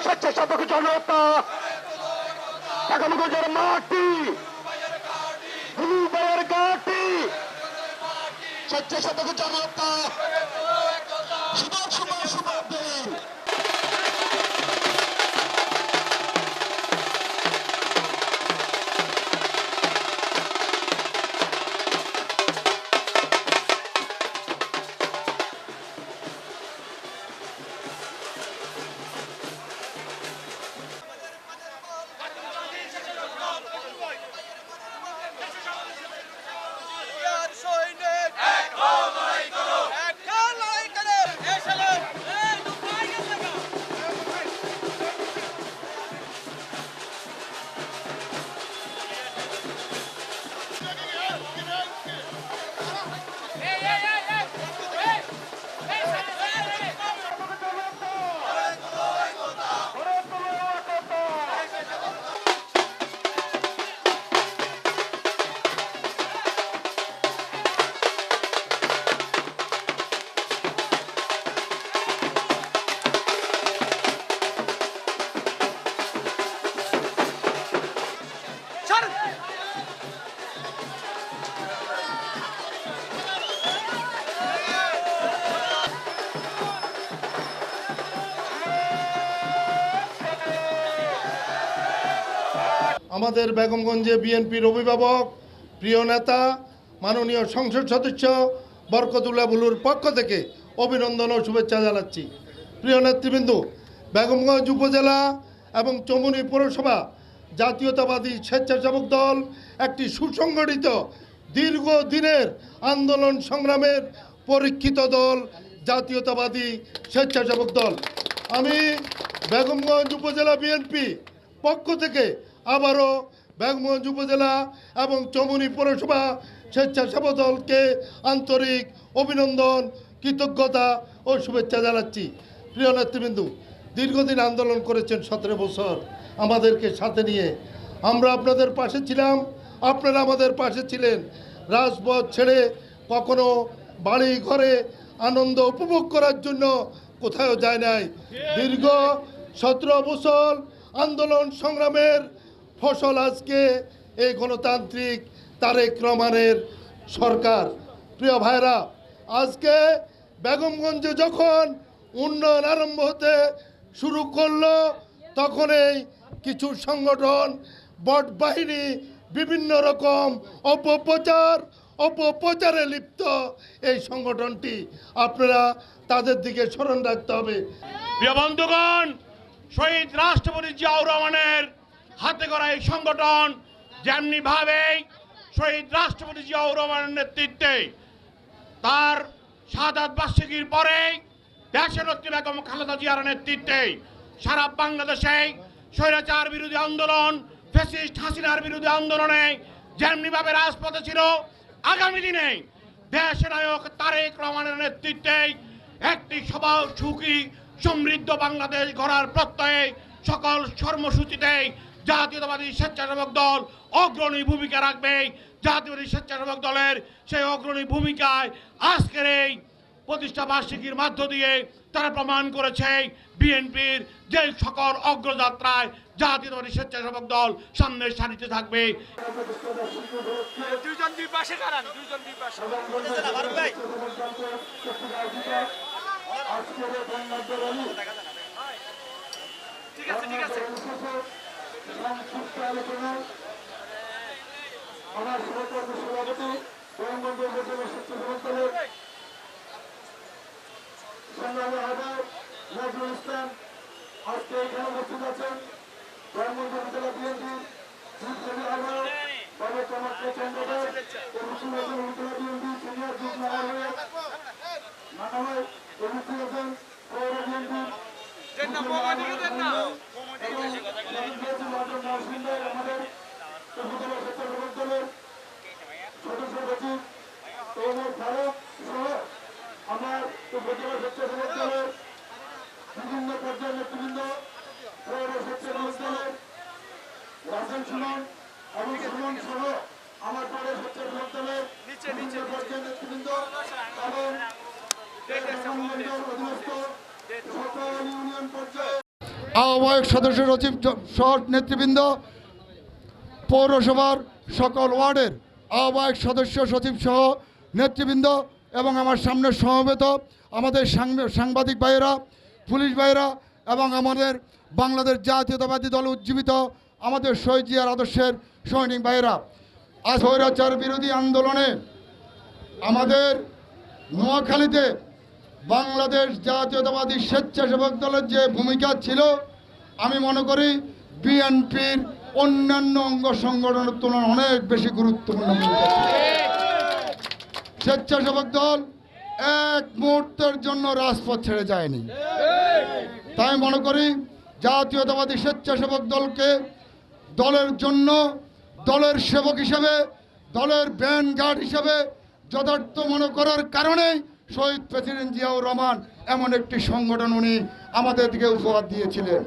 স্বেচ্ছাসেবক জনতা আগামীগঞ্জের মাটি দুবাইয়ের ঘাটি স্বেচ্ছাসেবক জনতা শুভ শুভ শুভ দিন। আমাদের বেগমগঞ্জে বিএনপির অভিভাবক প্রিয় নেতা মাননীয় সংসদ সদস্য বরকতুল্লাহ বুলুর পক্ষ থেকে অভিনন্দন ও শুভেচ্ছা জানাচ্ছি। প্রিয় নেতৃবৃন্দ, বেগমগঞ্জ উপজেলা এবং চমুনি পৌরসভা জাতীয়তাবাদী স্বেচ্ছাসেবক দল একটি সুসংগঠিত দীর্ঘদিনের আন্দোলন সংগ্রামের পরীক্ষিত দল জাতীয়তাবাদী স্বেচ্ছাসেবক দল। আমি বেগমগঞ্জ উপজেলা বিএনপি পক্ষ থেকে আবারও বেগমগঞ্জ উপজেলা এবং চমুনি পৌরসভা স্বেচ্ছাসেবক দলকে আন্তরিক অভিনন্দন, কৃতজ্ঞতা ও শুভেচ্ছা জানাচ্ছি। প্রিয় নেতৃবৃন্দ, দীর্ঘদিন আন্দোলন করেছেন, 17 বছর আমাদেরকে সাথে নিয়ে। আমরা আপনাদের পাশে ছিলাম, আপনারা আমাদের পাশে ছিলেন। রাজপথ ছেড়ে কখনো বাড়ি ঘরে আনন্দ উপভোগ করার জন্য কোথাও যায় নাই। দীর্ঘ 17 বছর আন্দোলন সংগ্রামের ফসল আজকে এই গণতান্ত্রিক তারেক রহমানের সরকার। প্রিয় ভাইরা, আজকে বেগমগঞ্জে যখন উন্নয়ন আরম্ভ হতে শুরু করলো, তখনই কিছু সংগঠন বট বাহিনী বিভিন্ন রকম অপপ্রচারে লিপ্ত। এই সংগঠনটি আপনারা তাদের দিকে স্মরণ রাখতে হবে। প্রিয় বন্ধুগণ, শহীদ রাষ্ট্রপতি জিয়াউর রহমানের হাতে গড়া এই সংগঠন যেমনিভাবে শহীদ রাষ্ট্রপতি জিয়াউর রহমানের নেতৃত্বে তার শাহাদাত বার্ষিকীর পরে দেশনেত্রী বেগম খালেদা জিয়ার নেতৃত্বে সারা বাংলাদেশে স্বৈরাচার বিরোধী আন্দোলন, ফ্যাসিস্ট হাসিনার বিরোধী আন্দোলনে যেমনিভাবে রাজপথে ছিল, আগামী দিনে দেশের নায়ক তারেক রহমানের নেতৃত্বে একটি সবার সুখী সমৃদ্ধ বাংলাদেশ গড়ার প্রত্যয়ে সকল কর্মসূচিতে জাতীয়তাবাদী স্বেচ্ছাসেবক দল অগ্রণী ভূমিকা রাখবে। জাতীয়তাবাদী স্বেচ্ছাসেবক দলের সেই অগ্রণী ভূমিকায় আজকের এই প্রতিষ্ঠা বার্ষিকীর মধ্য দিয়ে তারা প্রমাণ করেছে বিএনপির যে সকল অগ্রযাত্রায় জাতীয়তাবাদী স্বেচ্ছাসেবক দল সামনের সারিতে থাকবে। দুইজন দুই পাশে দাঁড়ান, দুইজন দুই পাশে। ঠিক আছে, ঠিক আছে। আমার সহকর্মী সভাপতি বেগমগঞ্জ উপজেলা স্বেচ্ছাসেবক দলের সংগ্রামী আহ্বায়ক নজরুল ইসলাম আজকে এখানে উপস্থিত আছেন। বেগমগঞ্জ উপজেলা বিএনপির যুগ্ম আহ্বায়ক বাবা চমৎকার চন্দ্র দাস, উপজেলা বিএনপি সিনিয়র যুগ্ম আহ্বায়ক মানবাই উপস্থিত আছেন। পৌর বিএনপির আমাদের উপজেলা স্বেচ্ছাসেবক দলের সদস্য সচিব ওমর ফারুক সহ আমার উপজেলা স্বেচ্ছাসেবক দলের বিভিন্ন পর্যায়ের নেতৃবৃন্দ, পৌর স্বেচ্ছাসেবক দলের রাসেল সুমন এবং সুমন সহ আমার পৌর স্বেচ্ছাসেবক দলের বিভিন্ন পর্যায়ের নেতৃবৃন্দ এবং অধীনস্থ সকল ইউনিয়ন পর্যায়ে আহ্বায়ক সদস্য সচিব সহ নেতৃবৃন্দ, পৌরসভার সকল ওয়ার্ডের আহ্বায়ক সদস্য সচিব সহ নেতৃবৃন্দ এবং আমার সামনে সমবেত আমাদের সাংবাদিক ভাইয়েরা, পুলিশ ভাইয়েরা এবং আমাদের বাংলাদেশ জাতীয়তাবাদী দল উজ্জীবিত আমাদের শহীদ জিয়ার আদর্শের সৈনিক ভাইয়েরা, আজ স্বৈরাচার বিরোধী আন্দোলনে আমাদের নোয়াখালীতে বাংলাদেশ জাতীয়তাবাদী স্বেচ্ছাসেবক দলের যে ভূমিকা ছিল, আমি মনে করি বিএনপির অন্যান্য অঙ্গ সংগঠনের তুলনায় অনেক বেশি গুরুত্বপূর্ণ ভূমিকা ছিল। স্বেচ্ছাসেবক দল এক মুহূর্তের জন্য রাজপথ ছেড়ে যায়নি। তাই মনে করি জাতীয়তাবাদী স্বেচ্ছাসেবক দলকে দলের জন্য, দলের সেবক হিসেবে, দলের ব্যান্ডগার্ড হিসেবে যথার্থ মনে করার কারণেই শহীদ প্রেসিডেন্ট জিয়াউর রহমান এমন একটি সংগঠন উনি আমাদের দিকে উপহার দিয়েছিলেন।